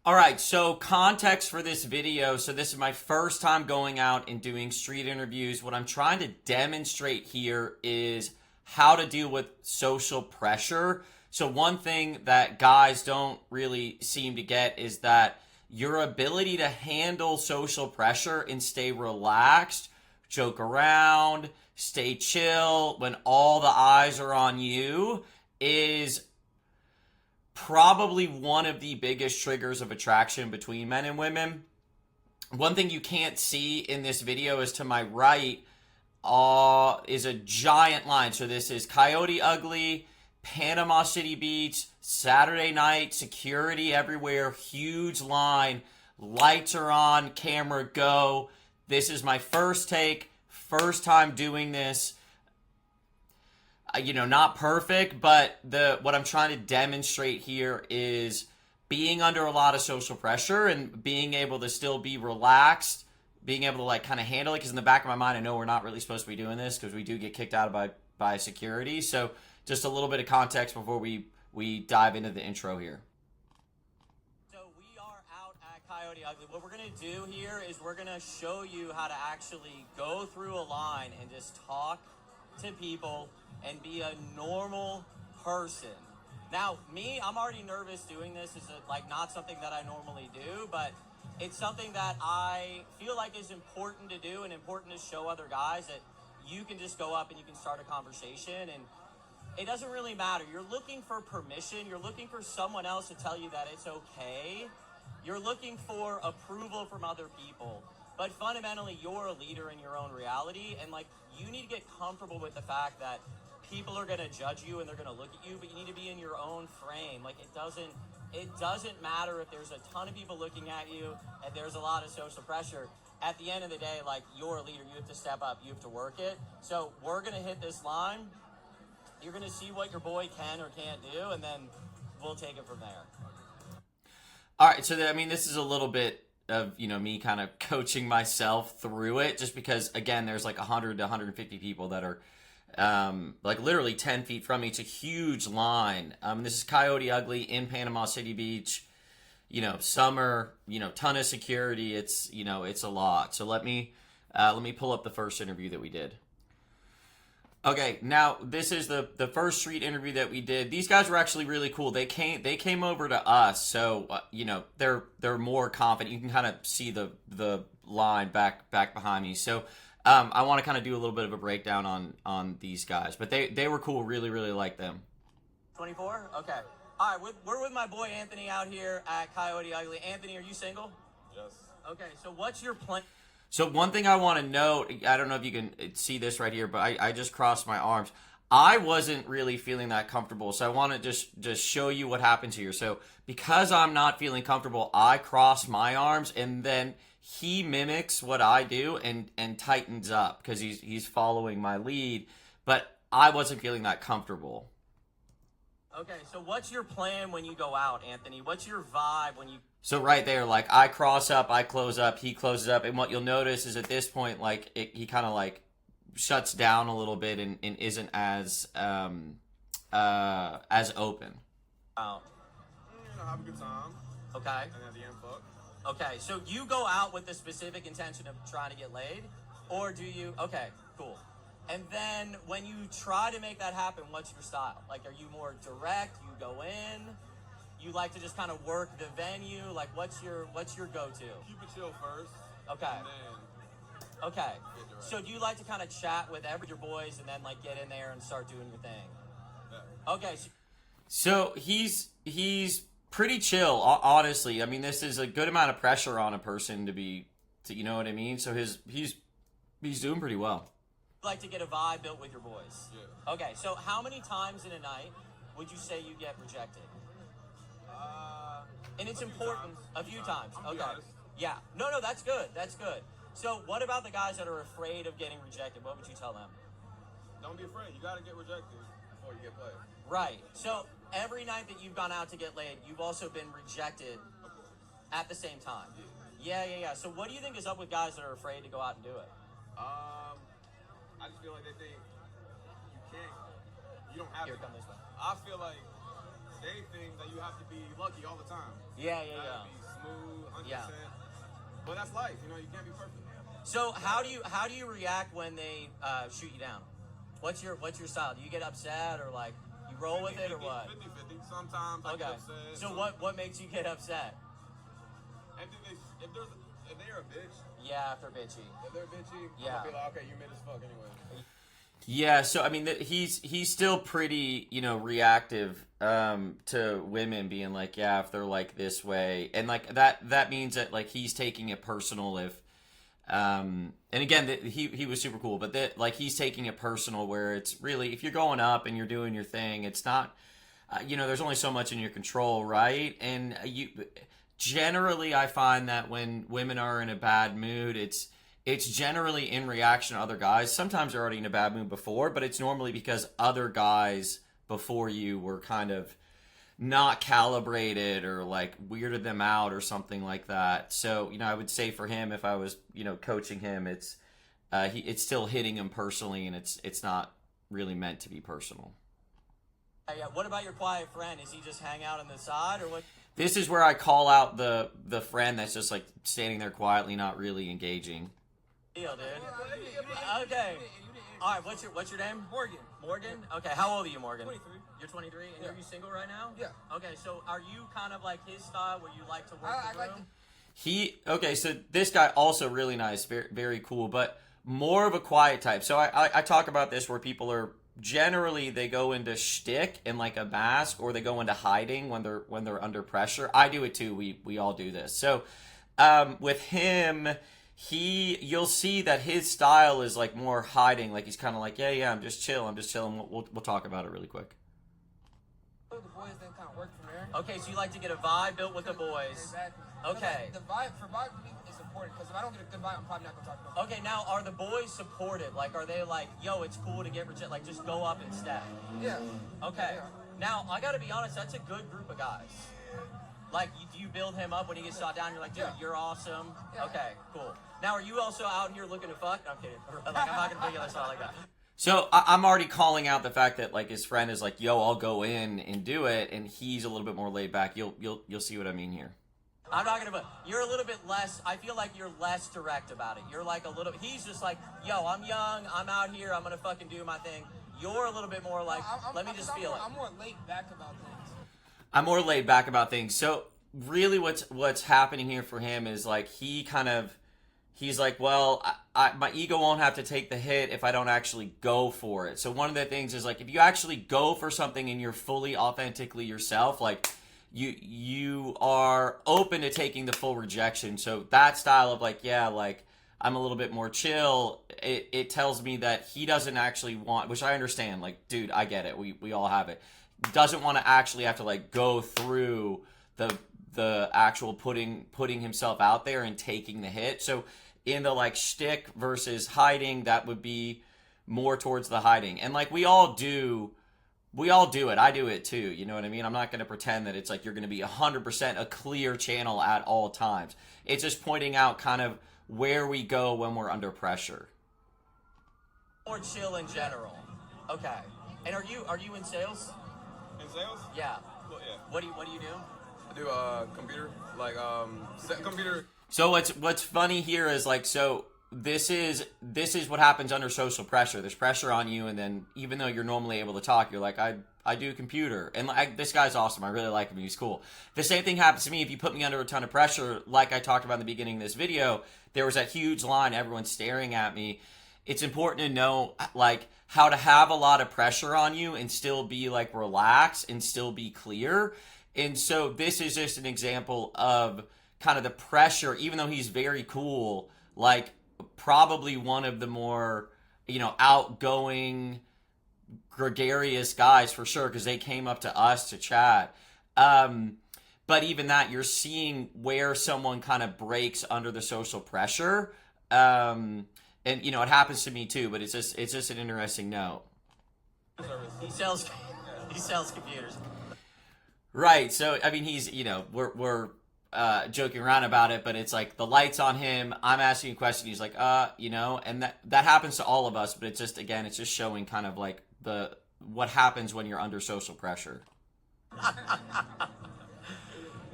All right, so context for this video. So this is my first time going out and doing street interviews. What I'm trying to demonstrate here is how to deal with social pressure. So one thing that guys don't really seem to get is that your ability to handle social pressure and stay relaxed, joke around, stay chill when all the eyes are on you is probably one of the biggest triggers of attraction between men and women. One thing you can't see in this video is to my right is a giant line. So this is Coyote Ugly, Panama City Beach, Saturday night, security everywhere, huge line, lights are on, camera go. This is my first take, first time doing this. Not perfect, but what I'm trying to demonstrate here is being under a lot of social pressure and being able to still be relaxed, being able to kind of handle it. Because in the back of my mind, I know we're not really supposed to be doing this because we do get kicked out by security. So just a little bit of context before we dive into the intro here. So we are out at Coyote Ugly. What we're going to do here is we're going to show you how to actually go through a line and just talk to people and be a normal person. Now, me, I'm already nervous doing this. It's not something that I normally do, but it's something that I feel like is important to do and important to show other guys that you can just go up and you can start a conversation, and it doesn't really matter. You're looking for permission. You're looking for someone else to tell you that it's okay. You're looking for approval from other people. But fundamentally, you're a leader in your own reality, and you need to get comfortable with the fact that people are going to judge you and they're going to look at you, but you need to be in your own frame. It doesn't matter if there's a ton of people looking at you and there's a lot of social pressure. At the end of the day, you're a leader, you have to step up, you have to work it. So we're going to hit this line. You're going to see what your boy can or can't do, and then we'll take it from there. All right, so this is a little bit of me kind of coaching myself through it, just because again there's 100 to 150 people that are literally 10 feet from me. It's a huge line. This is Coyote Ugly in Panama City Beach. Summer, ton of security. It's a lot. So let me pull up the first interview that we did. Okay, now this is the first street interview that we did. These guys were actually really cool. They came over to us, so they're more confident. You can kind of see the line back behind me. So I want to kind of do a little bit of a breakdown on these guys, but they were cool. Really like them. 24? Okay. All right, we're with my boy Anthony out here at Coyote Ugly. Anthony, are you single? Yes. Okay, so what's your plan? So one thing I want to note, I don't know if you can see this right here, but I just crossed my arms. I wasn't really feeling that comfortable, so I want to just show you what happens here. So because I'm not feeling comfortable, I cross my arms, and then he mimics what I do and tightens up because he's following my lead, but I wasn't feeling that comfortable. Okay, so what's your plan when you go out, Anthony? What's your vibe when you... So right there, I cross up, I close up, he closes up, and what you'll notice is at this point, he kind of shuts down a little bit and isn't as open. Out. Have a good time. Okay. And at the end, fuck. Okay, so you go out with the specific intention of trying to get laid, or do you... Okay, cool. And then when you try to make that happen, what's your style? Are you more direct? You go in? You like to just kind of work the venue? What's your go-to? Keep it chill first. Okay. And then Okay. get direct. So do you like to kind of chat with your boys and then get in there and start doing your thing? Yeah. Okay. So he's pretty chill, honestly. This is a good amount of pressure on a person to you know what I mean? So he's doing pretty well. You like to get a vibe built with your boys? Yeah. Okay, so how many times in a night would you say you get rejected? And it's important. A few times. I'm gonna be Okay. honest. Yeah. No, that's good. That's good. So what about the guys that are afraid of getting rejected? What would you tell them? Don't be afraid. You gotta get rejected before you get played. Right. So every night that you've gone out to get laid, you've also been rejected at the same time. Yeah. So what do you think is up with guys that are afraid to go out and do it? I just feel like they think you can't. You don't have Here, to. come this way. I feel like they think that you have to be lucky all the time. Yeah. You gotta be Yeah. But that's life, you know, you can't be perfect. So how do you react when they shoot you down? What's your style? Do you get upset or like you roll with it or what? 50-50. Sometimes I get upset. So what makes you get upset? If they're a bitch. Yeah, if they're bitchy. If they're bitchy, yeah. I'm gonna be like, okay, you mid as fuck anyway. Yeah, so I mean, he's still pretty, you know, reactive to women being like, yeah, if they're like this way, and like that means that like he's taking it personal if, and again, he was super cool, but that like he's taking it personal where it's really if you're going up and you're doing your thing, it's not, you know, there's only so much in your control, right? And you generally, I find that when women are in a bad mood, it's generally in reaction to other guys. Sometimes they're already in a bad mood before, but it's normally because other guys before you were kind of not calibrated or like weirded them out or something like that. So, you know, I would say for him, if I was, you know, coaching him, it's still hitting him personally, and it's not really meant to be personal. Yeah. What about your quiet friend? Is he just hang out on the side or what? This is where I call out the friend that's just like standing there quietly, not really engaging. Deal, dude. Okay. All right. What's your name? Morgan. Morgan. Okay. How old are you, Morgan? 23. You're 23, and are you single right now? Yeah. Okay. So are you kind of like his style, where you like to work the room? Okay. So this guy also really nice, very very cool, but more of a quiet type. So I talk about this where people are generally they go into shtick and like a mask, or they go into hiding when they're under pressure. I do it too. We all do this. So with him. You'll see that his style is like more hiding, like he's kind of like, yeah, I'm just chilling. We'll talk about it really quick. The boys then kind of work from there. Okay, so you like to get a vibe built with the boys. Exactly. Okay. The vibe to me is important, because if I don't get a good vibe, I'm probably not gonna talk to them. Okay, now are the boys supportive? Like, are they like, yo, it's cool to get rejected? Like, just go up and step. Yeah. Okay. Yeah. Now I gotta be honest, that's a good group of guys. Like, you build him up when he gets shot down. You're like, dude, you're awesome. Yeah. Okay, cool. Now, are you also out here looking to fuck? No, I'm kidding. Like, I'm not gonna take other style like that. So I'm already calling out the fact that like his friend is like, yo, I'll go in and do it, and he's a little bit more laid back. You'll see what I mean here. I'm not gonna. You're a little bit less. I feel like you're less direct about it. You're like a little. He's just like, yo, I'm young. I'm out here. I'm gonna fucking do my thing. You're a little bit more like, let me just feel it. I'm more laid back about things. I'm more laid back about things. So really, what's happening here for him is like he's like, well, my ego won't have to take the hit if I don't actually go for it. So one of the things is like if you actually go for something and you're fully authentically yourself, like you are open to taking the full rejection. So that style of like, yeah, like I'm a little bit more chill. It tells me that he doesn't actually want, which I understand. Like, dude, I get it. We all have it. Doesn't want to actually have to like go through the actual putting himself out there and taking the hit. So in the like shtick versus hiding, that would be more towards the hiding. And like we all do it. I do it too. You know what I mean? I'm not going to pretend that it's like you're going to be 100% a clear channel at all times. It's just pointing out kind of where we go when we're under pressure. Or chill in general. Okay. And are you in sales? In sales? Yeah. Well, yeah. What do you do? I do computer, like computer. So what's funny here is like, so this is what happens under social pressure. There's pressure on you, and then even though you're normally able to talk, you're like, I do computer, and this guy's awesome. I really like him. He's cool. The same thing happens to me if you put me under a ton of pressure. Like I talked about in the beginning of this video, there was that huge line, everyone's staring at me. It's important to know like how to have a lot of pressure on you and still be like relaxed and still be clear. And so this is just an example of kind of the pressure, even though he's very cool, like probably one of the more, you know, outgoing, gregarious guys for sure, because they came up to us to chat. But even that, you're seeing where someone kind of breaks under the social pressure. And, you know, it happens to me too, but it's just an interesting note. He sells computers. Right. So, I mean, he's, you know, we're joking around about it, but it's like the light's on him. I'm asking a question. He's like, you know, and that happens to all of us, but it's just, again, it's just showing kind of like what happens when you're under social pressure.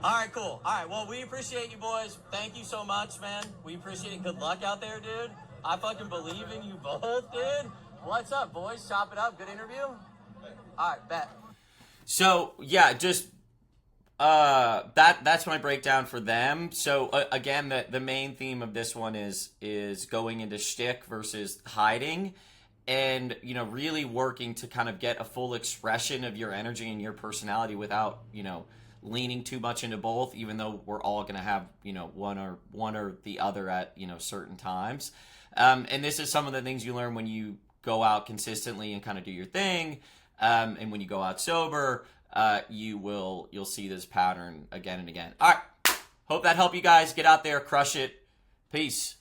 All right, cool. All right, well, we appreciate you boys. Thank you so much, man. We appreciate it. Good luck out there, dude. I fucking believe in you both, dude. What's up, boys? Chop it up. Good interview? All right, bet. So yeah, just that's my breakdown for them. So again, the main theme of this one is going into shtick versus hiding, and you know, really working to kind of get a full expression of your energy and your personality without, you know, leaning too much into both, even though we're all going to have, you know, one or the other at, you know, certain times. And this is some of the things you learn when you go out consistently and kind of do your thing. And when you go out sober, you'll see this pattern again and again. All right. Hope that helped you guys. Get out there, crush it. Peace.